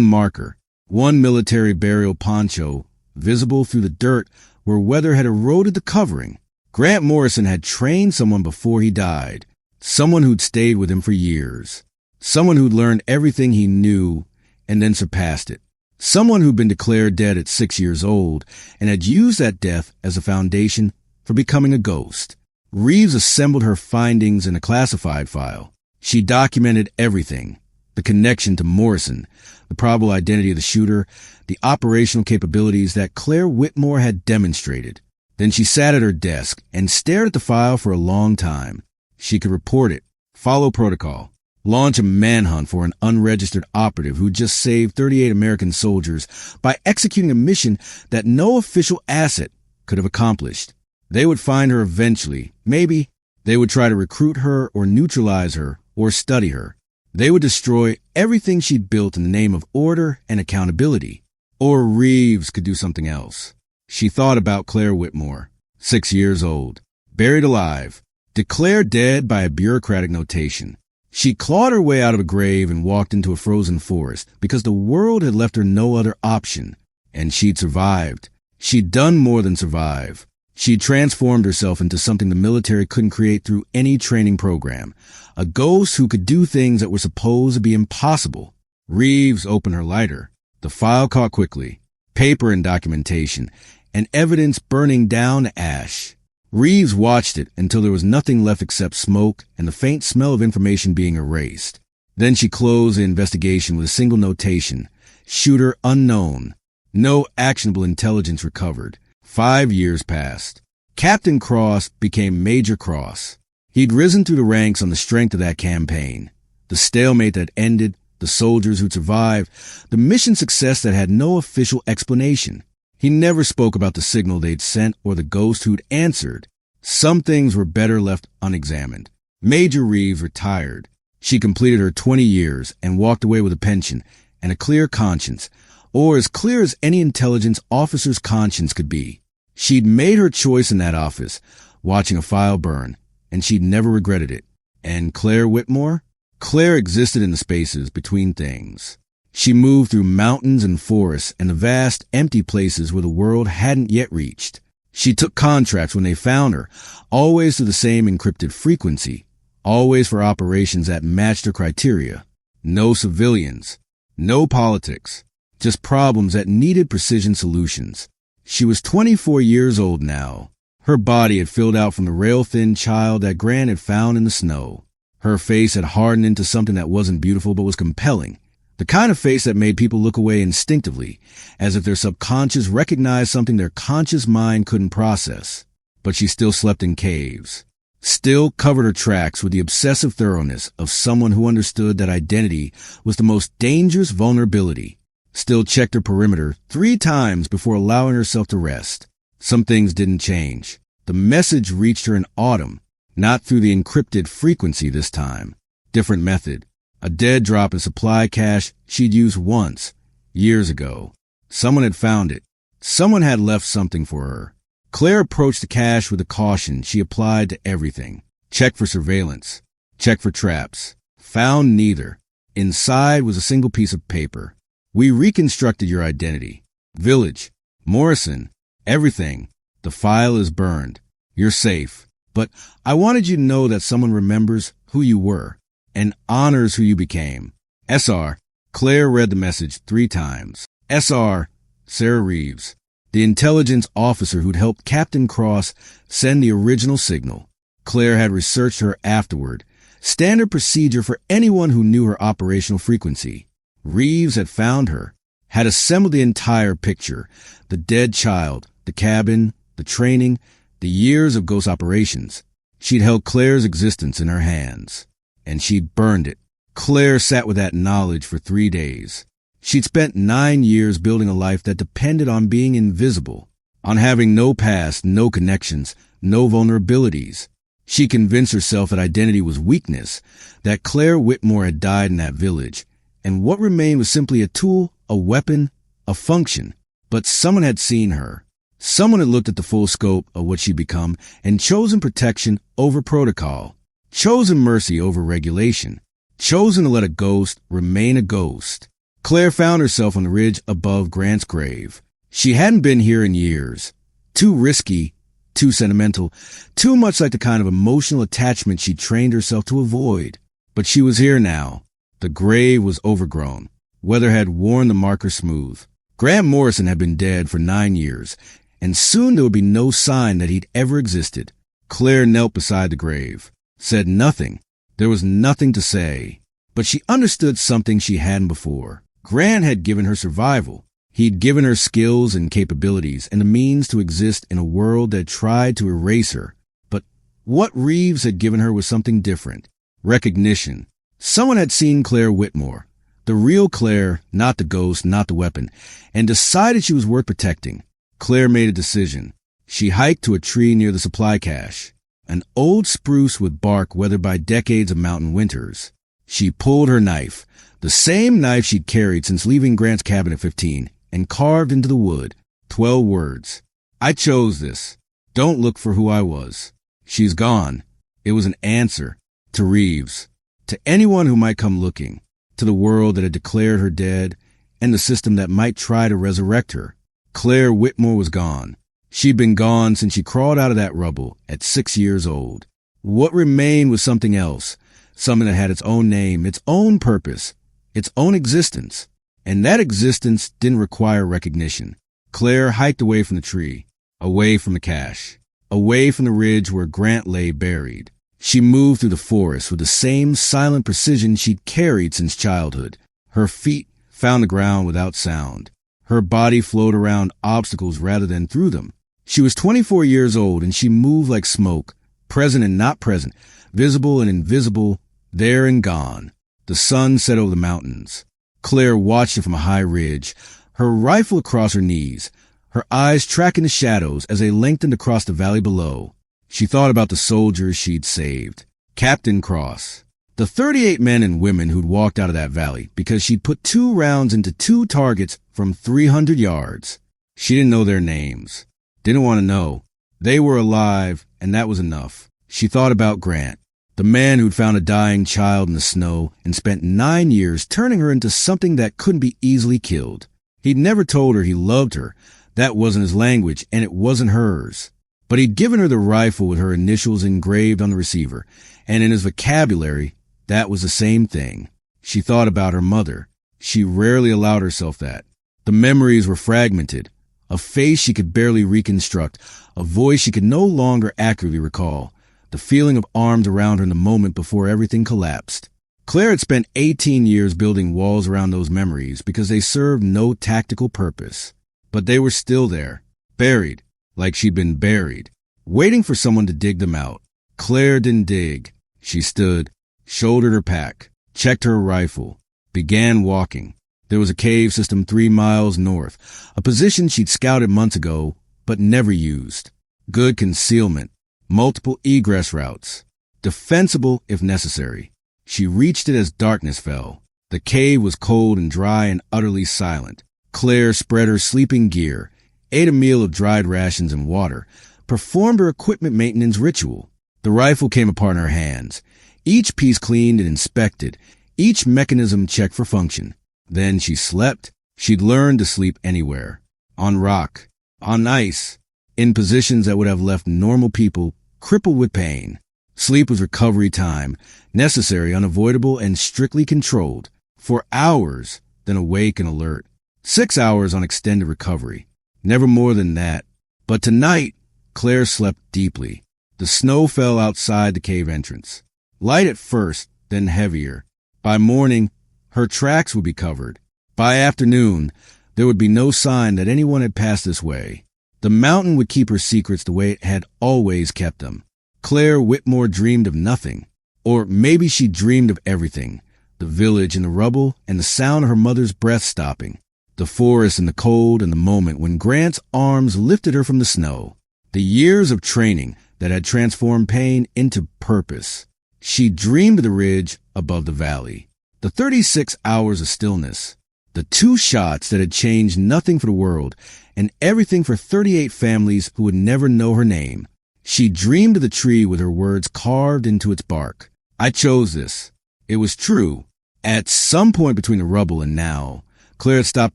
marker, one military burial poncho, visible through the dirt where weather had eroded the covering. Grant Morrison had trained someone before he died, someone who'd stayed with him for years, someone who'd learned everything he knew and then surpassed it, someone who'd been declared dead at 6 years old and had used that death as a foundation for becoming a ghost. Reeves assembled her findings in a classified file. She documented everything. The connection to Morrison, the probable identity of the shooter, the operational capabilities that Claire Whitmore had demonstrated. Then she sat at her desk and stared at the file for a long time. She could report it, follow protocol, launch a manhunt for an unregistered operative who just saved 38 American soldiers by executing a mission that no official asset could have accomplished. They would find her eventually. Maybe they would try to recruit her or neutralize her or study her. They would destroy everything she'd built in the name of order and accountability. Or Reeves could do something else. She thought about Claire Whitmore, 6 years old, buried alive, declared dead by a bureaucratic notation. She clawed her way out of a grave and walked into a frozen forest because the world had left her no other option. And she'd survived. She'd done more than survive. She'd transformed herself into something the military couldn't create through any training program. A ghost who could do things that were supposed to be impossible. Reeves opened her lighter. The file caught quickly. Paper and documentation, and evidence burning down to ash. Reeves watched it until there was nothing left except smoke and the faint smell of information being erased. Then she closed the investigation with a single notation. Shooter unknown. No actionable intelligence recovered. 5 years passed. Captain Cross became Major Cross. He'd risen through the ranks on the strength of that campaign. The stalemate that ended, the soldiers who'd survived, the mission success that had no official explanation. He never spoke about the signal they'd sent or the ghost who'd answered. Some things were better left unexamined. Major Reeves retired. She completed her 20 years and walked away with a pension and a clear conscience, or as clear as any intelligence officer's conscience could be. She'd made her choice in that office, watching a file burn, and she'd never regretted it. And Claire Whitmore? Claire existed in the spaces between things. She moved through mountains and forests and the vast, empty places where the world hadn't yet reached. She took contracts when they found her, always to the same encrypted frequency, always for operations that matched her criteria. No civilians, no politics, just problems that needed precision solutions. She was 24 years old now. Her body had filled out from the rail-thin child that Gran had found in the snow. Her face had hardened into something that wasn't beautiful but was compelling. The kind of face that made people look away instinctively, as if their subconscious recognized something their conscious mind couldn't process. But she still slept in caves, still covered her tracks with the obsessive thoroughness of someone who understood that identity was the most dangerous vulnerability, still checked her perimeter 3 times before allowing herself to rest. Some things didn't change. The message reached her in autumn, not through the encrypted frequency this time. Different method. A dead drop in supply cache she'd used once, years ago. Someone had found it. Someone had left something for her. Claire approached the cache with a caution she applied to everything. Check for surveillance. Check for traps. Found neither. Inside was a single piece of paper. We reconstructed your identity. Village. Morrison. Everything. The file is burned. You're safe. But I wanted you to know that someone remembers who you were and honors who you became. SR. Claire read the message 3 times. SR. Sarah Reeves, the intelligence officer who'd helped Captain Cross send the original signal. Claire had researched her afterward. Standard procedure for anyone who knew her operational frequency. Reeves had found her, had assembled the entire picture, the dead child, the cabin, the training, the years of ghost operations. She'd held Claire's existence in her hands, and she'd burned it. Claire sat with that knowledge for 3 days. She'd spent 9 years building a life that depended on being invisible, on having no past, no connections, no vulnerabilities. She convinced herself that identity was weakness, that Claire Whitmore had died in that village, and what remained was simply a tool, a weapon, a function. But someone had seen her. Someone had looked at the full scope of what she'd become and chosen protection over protocol, chosen mercy over regulation, chosen to let a ghost remain a ghost. Claire found herself on the ridge above Grant's grave. She hadn't been here in years. Too risky, too sentimental, too much like the kind of emotional attachment she trained herself to avoid. But she was here now. The grave was overgrown. Weather had worn the marker smooth. Grant Morrison had been dead for 9 years, and soon there would be no sign that he'd ever existed. Claire knelt beside the grave, said nothing. There was nothing to say. But she understood something she hadn't before. Grant had given her survival. He'd given her skills and capabilities and the means to exist in a world that tried to erase her. But what Reeves had given her was something different. Recognition. Someone had seen Claire Whitmore, the real Claire, not the ghost, not the weapon, and decided she was worth protecting. Claire made a decision. She hiked to a tree near the supply cache, an old spruce with bark weathered by decades of mountain winters. She pulled her knife, the same knife she'd carried since leaving Grant's cabin at 15, and carved into the wood 12 words. I chose this. Don't look for who I was. She's gone. It was an answer to Reeves, to anyone who might come looking, to the world that had declared her dead, and the system that might try to resurrect her. Claire Whitmore was gone. She'd been gone since she crawled out of that rubble at 6 years old. What remained was something else, something that had its own name, its own purpose, its own existence. And that existence didn't require recognition. Claire hiked away from the tree, away from the cache, away from the ridge where Grant lay buried. She moved through the forest with the same silent precision she'd carried since childhood. Her feet found the ground without sound. Her body flowed around obstacles rather than through them. She was 24 years old, and she moved like smoke, present and not present, visible and invisible, there and gone. The sun set over the mountains. Claire watched it from a high ridge, her rifle across her knees, her eyes tracking the shadows as they lengthened across the valley below. She thought about the soldiers she'd saved. Captain Cross. The 38 men and women who'd walked out of that valley because she'd put 2 rounds into 2 targets from 300 yards. She didn't know their names. Didn't want to know. They were alive, and that was enough. She thought about Grant, the man who'd found a dying child in the snow and spent 9 years turning her into something that couldn't be easily killed. He'd never told her he loved her. That wasn't his language, and it wasn't hers. But he'd given her the rifle with her initials engraved on the receiver, and in his vocabulary, that was the same thing. She thought about her mother. She rarely allowed herself that. The memories were fragmented. A face she could barely reconstruct, a voice she could no longer accurately recall, the feeling of arms around her in the moment before everything collapsed. Claire had spent 18 years building walls around those memories because they served no tactical purpose. But they were still there, buried, like she'd been buried, waiting for someone to dig them out. Claire didn't dig. She stood, shouldered her pack, checked her rifle, began walking. There was a cave system 3 miles north, a position she'd scouted months ago, but never used. Good concealment, multiple egress routes, defensible if necessary. She reached it as darkness fell. The cave was cold and dry and utterly silent. Claire spread her sleeping gear, ate a meal of dried rations and water, performed her equipment maintenance ritual. The rifle came apart in her hands, each piece cleaned and inspected, each mechanism checked for function. Then she slept. She'd learned to sleep anywhere. On rock, on ice, in positions that would have left normal people crippled with pain. Sleep was recovery time, necessary, unavoidable, and strictly controlled. For hours, then awake and alert. 6 hours on extended recovery. Never more than that. But tonight, Claire slept deeply. The snow fell outside the cave entrance. Light at first, then heavier. By morning, her tracks would be covered. By afternoon, there would be no sign that anyone had passed this way. The mountain would keep her secrets the way it had always kept them. Claire Whitmore dreamed of nothing. Or maybe she dreamed of everything. The village and the rubble and the sound of her mother's breath stopping. The forest and the cold and the moment when Grant's arms lifted her from the snow. The years of training that had transformed pain into purpose. She dreamed of the ridge above the valley. The 36 hours of stillness. The 2 shots that had changed nothing for the world and everything for 38 families who would never know her name. She dreamed of the tree with her words carved into its bark. I chose this. It was true. At some point between the rubble and now, Claire had stopped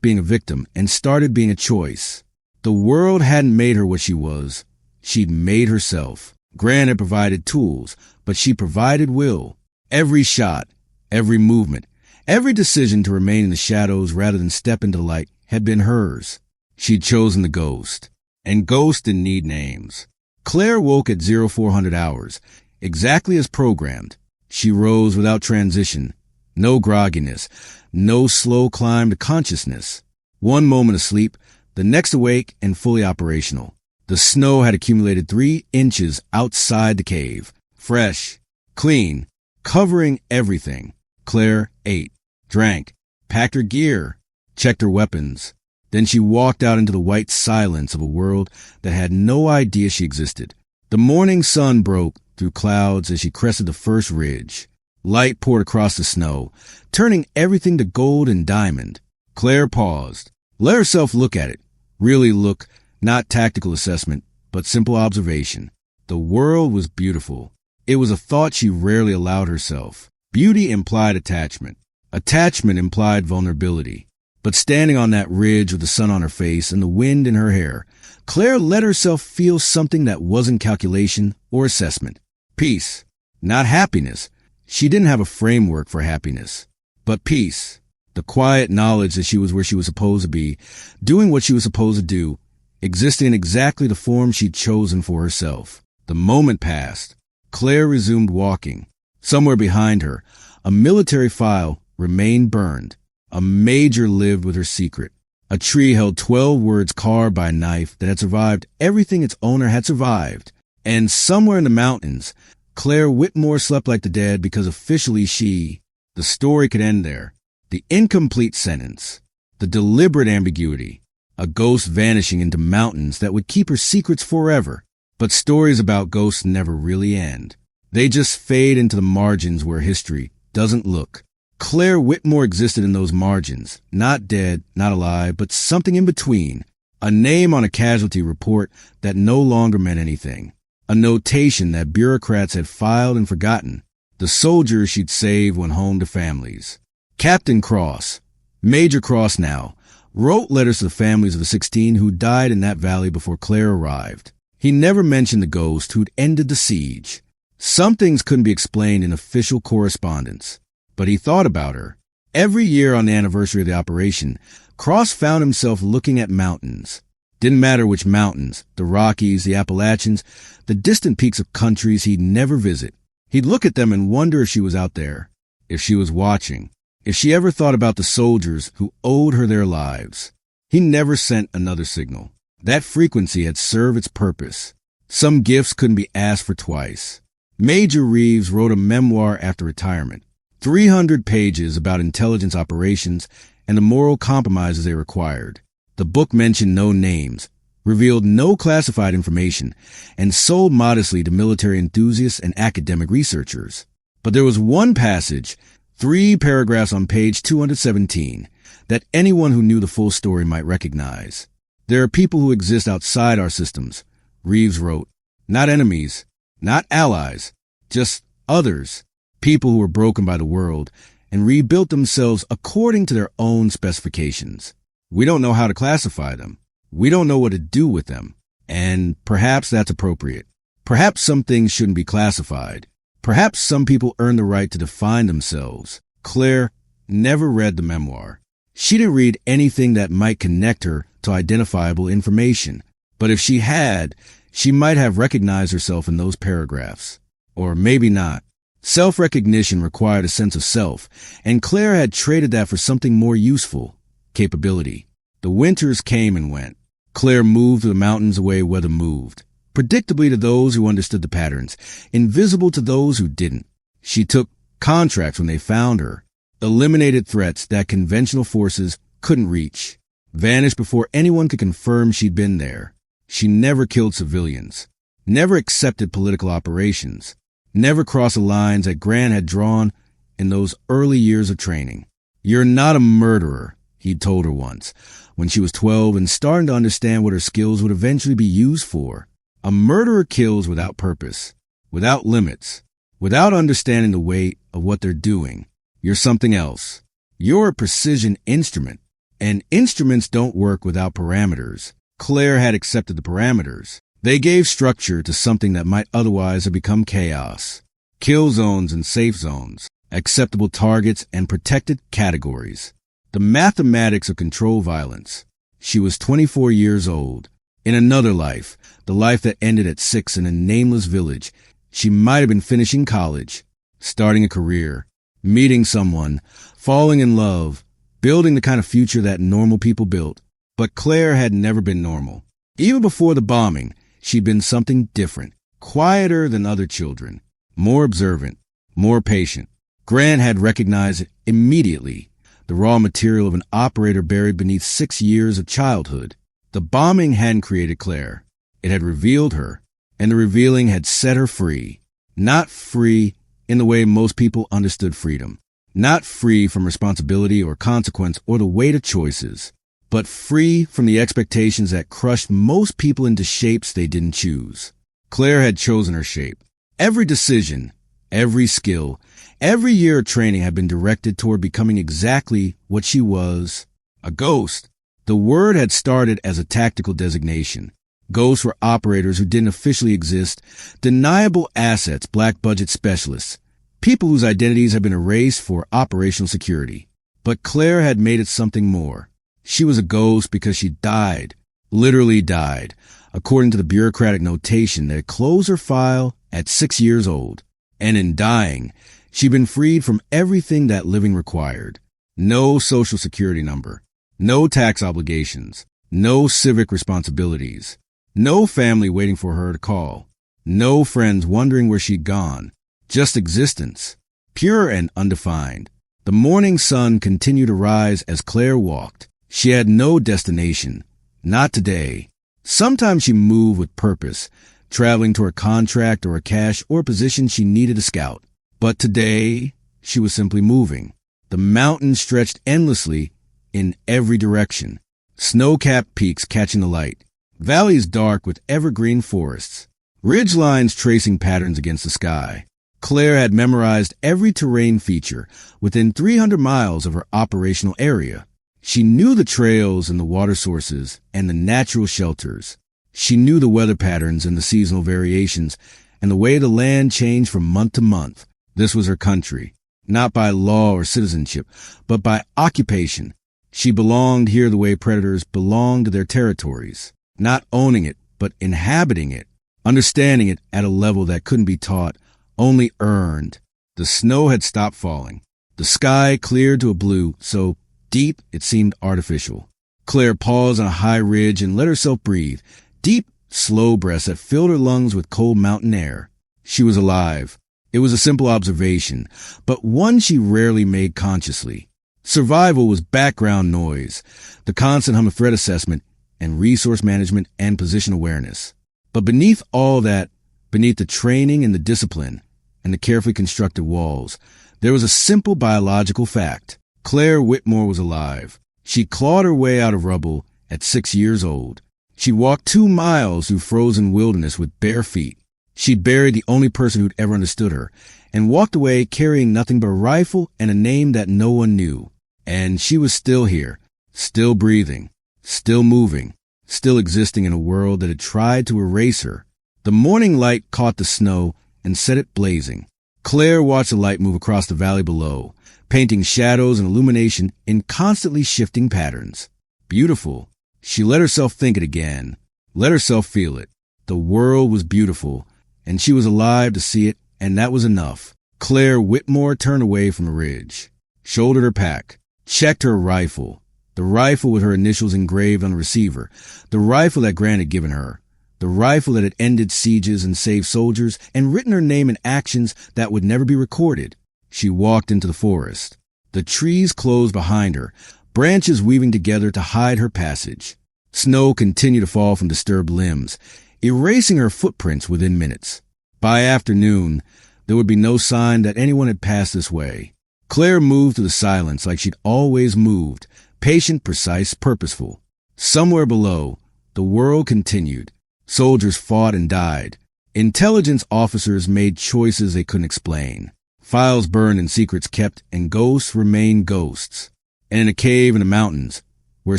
being a victim and started being a choice. The world hadn't made her what she was. She'd made herself. Grant had provided tools, but she provided will. Every shot, every movement, every decision to remain in the shadows rather than step into light had been hers. She'd chosen the ghost. And ghosts didn't need names. Claire woke at 0400 hours, exactly as programmed. She rose without transition. No grogginess. No slow climb to consciousness. One moment asleep, the next awake and fully operational. The snow had accumulated 3 inches outside the cave. Fresh, clean, covering everything. Claire ate, drank, packed her gear, checked her weapons. Then she walked out into the white silence of a world that had no idea she existed. The morning sun broke through clouds as she crested the first ridge. Light poured across the snow, turning everything to gold and diamond. Claire paused, let herself look at it. Really look, not tactical assessment, but simple observation. The world was beautiful. It was a thought she rarely allowed herself. Beauty implied attachment. Attachment implied vulnerability. But standing on that ridge with the sun on her face and the wind in her hair, Claire let herself feel something that wasn't calculation or assessment. Peace, not happiness. She didn't have a framework for happiness, but peace. The quiet knowledge that she was where she was supposed to be, doing what she was supposed to do, existing in exactly the form she'd chosen for herself. The moment passed. Claire resumed walking. Somewhere behind her, a military file remained burned. A major lived with her secret. A tree held 12 words carved by a knife that had survived everything its owner had survived. And somewhere in the mountains, Claire Whitmore slept like the dead because officially the story could end there. The incomplete sentence, the deliberate ambiguity, a ghost vanishing into mountains that would keep her secrets forever. But stories about ghosts never really end. They just fade into the margins where history doesn't look. Claire Whitmore existed in those margins, not dead, not alive, but something in between. A name on a casualty report that no longer meant anything. A notation that bureaucrats had filed and forgotten. The soldiers she'd saved went home to families. Captain Cross, Major Cross now, wrote letters to the families of the 16 who died in that valley before Claire arrived. He never mentioned the ghost who'd ended the siege. Some things couldn't be explained in official correspondence, but he thought about her. Every year on the anniversary of the operation, Cross found himself looking at mountains. Didn't matter which mountains, the Rockies, the Appalachians, the distant peaks of countries he'd never visit. He'd look at them and wonder if she was out there, if she was watching, if she ever thought about the soldiers who owed her their lives. He never sent another signal. That frequency had served its purpose. Some gifts couldn't be asked for twice. Major Reeves wrote a memoir after retirement, 300 pages about intelligence operations and the moral compromises they required. The book mentioned no names, revealed no classified information, and sold modestly to military enthusiasts and academic researchers. But there was one passage, 3 paragraphs on page 217, that anyone who knew the full story might recognize. There are people who exist outside our systems, Reeves wrote. Not enemies, not allies, just others. People who were broken by the world and rebuilt themselves according to their own specifications. We don't know how to classify them. We don't know what to do with them. And perhaps that's appropriate. Perhaps some things shouldn't be classified. Perhaps some people earn the right to define themselves. Claire never read the memoir. She didn't read anything that might connect her to identifiable information. But if she had, she might have recognized herself in those paragraphs. Or maybe not. Self-recognition required a sense of self, and Claire had traded that for something more useful, capability. The winters came and went. Claire moved to the mountains the way weather moved, predictably to those who understood the patterns, invisible to those who didn't. She took contracts when they found her, eliminated threats that conventional forces couldn't reach, vanished before anyone could confirm she'd been there. She never killed civilians, never accepted political operations, never crossed the lines that Grant had drawn in those early years of training. You're not a murderer, he'd told her once, when she was 12 and starting to understand what her skills would eventually be used for. A murderer kills without purpose, without limits, without understanding the weight of what they're doing. You're something else. You're a precision instrument, and instruments don't work without parameters. Claire had accepted the parameters. They gave structure to something that might otherwise have become chaos. Kill zones and safe zones, acceptable targets and protected categories. The mathematics of control violence. She was 24 years old. In another life, the life that ended at 6 in a nameless village, she might have been finishing college, starting a career, meeting someone, falling in love, building the kind of future that normal people built. But Claire had never been normal. Even before the bombing, she'd been something different, quieter than other children, more observant, more patient. Grant had recognized it immediately, the raw material of an operator buried beneath 6 years of childhood. The bombing hadn't created Claire. It had revealed her, and the revealing had set her free. Not free in the way most people understood freedom. Not free from responsibility or consequence or the weight of choices, but free from the expectations that crushed most people into shapes they didn't choose. Claire had chosen her shape. Every decision, every skill, every year of training had been directed toward becoming exactly what she was, a ghost. The word had started as a tactical designation. Ghosts were operators who didn't officially exist, deniable assets, black budget specialists, people whose identities had been erased for operational security. But Claire had made it something more. She was a ghost because she died, literally died, according to the bureaucratic notation that closed her file at 6 years old. And in dying, she'd been freed from everything that living required. No social security number. No tax obligations. No civic responsibilities. No family waiting for her to call. No friends wondering where she'd gone. Just existence. Pure and undefined. The morning sun continued to rise as Claire walked. She had no destination. Not today. Sometimes she moved with purpose, traveling to a contract or a cash or position she needed to scout. But today, she was simply moving. The mountains stretched endlessly in every direction. Snow-capped peaks catching the light. Valleys dark with evergreen forests. Ridge lines tracing patterns against the sky. Claire had memorized every terrain feature within 300 miles of her operational area. She knew the trails and the water sources and the natural shelters. She knew the weather patterns and the seasonal variations and the way the land changed from month to month. This was her country, not by law or citizenship, but by occupation. She belonged here the way predators belong to their territories, not owning it, but inhabiting it, understanding it at a level that couldn't be taught, only earned. The snow had stopped falling. The sky cleared to a blue so deep it seemed artificial. Claire paused on a high ridge and let herself breathe, deep, slow breaths that filled her lungs with cold mountain air. She was alive. It was a simple observation, but one she rarely made consciously. Survival was background noise, the constant hum of threat assessment and resource management and position awareness. But beneath all that, beneath the training and the discipline and the carefully constructed walls, there was a simple biological fact. Claire Whitmore was alive. She clawed her way out of rubble at 6 years old. She walked 2 miles through frozen wilderness with bare feet. She'd buried the only person who'd ever understood her and walked away carrying nothing but a rifle and a name that no one knew. And she was still here, still breathing, still moving, still existing in a world that had tried to erase her. The morning light caught the snow and set it blazing. Claire watched the light move across the valley below, painting shadows and illumination in constantly shifting patterns. Beautiful. She let herself think it again, let herself feel it. The world was beautiful, and she was alive to see it, and that was enough. Claire Whitmore turned away from the ridge, shouldered her pack, checked her rifle, the rifle with her initials engraved on the receiver, the rifle that Grant had given her, the rifle that had ended sieges and saved soldiers and written her name in actions that would never be recorded. She walked into the forest. The trees closed behind her, branches weaving together to hide her passage. Snow continued to fall from disturbed limbs, erasing her footprints within minutes. By afternoon, there would be no sign that anyone had passed this way. Claire moved through the silence like she'd always moved, patient, precise, purposeful. Somewhere below, the world continued. Soldiers fought and died. Intelligence officers made choices they couldn't explain. Files burned and secrets kept, and ghosts remained ghosts. And in a cave in the mountains, where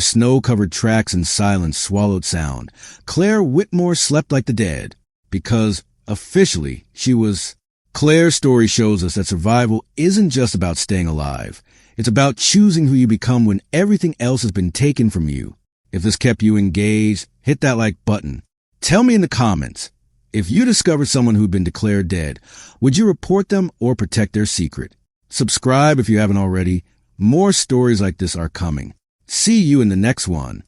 snow-covered tracks and silence swallowed sound, Claire Whitmore slept like the dead, because, officially, she was. Claire's story shows us that survival isn't just about staying alive. It's about choosing who you become when everything else has been taken from you. If this kept you engaged, hit that like button. Tell me in the comments, if you discovered someone who'd been declared dead, would you report them or protect their secret? Subscribe if you haven't already. More stories like this are coming. See you in the next one.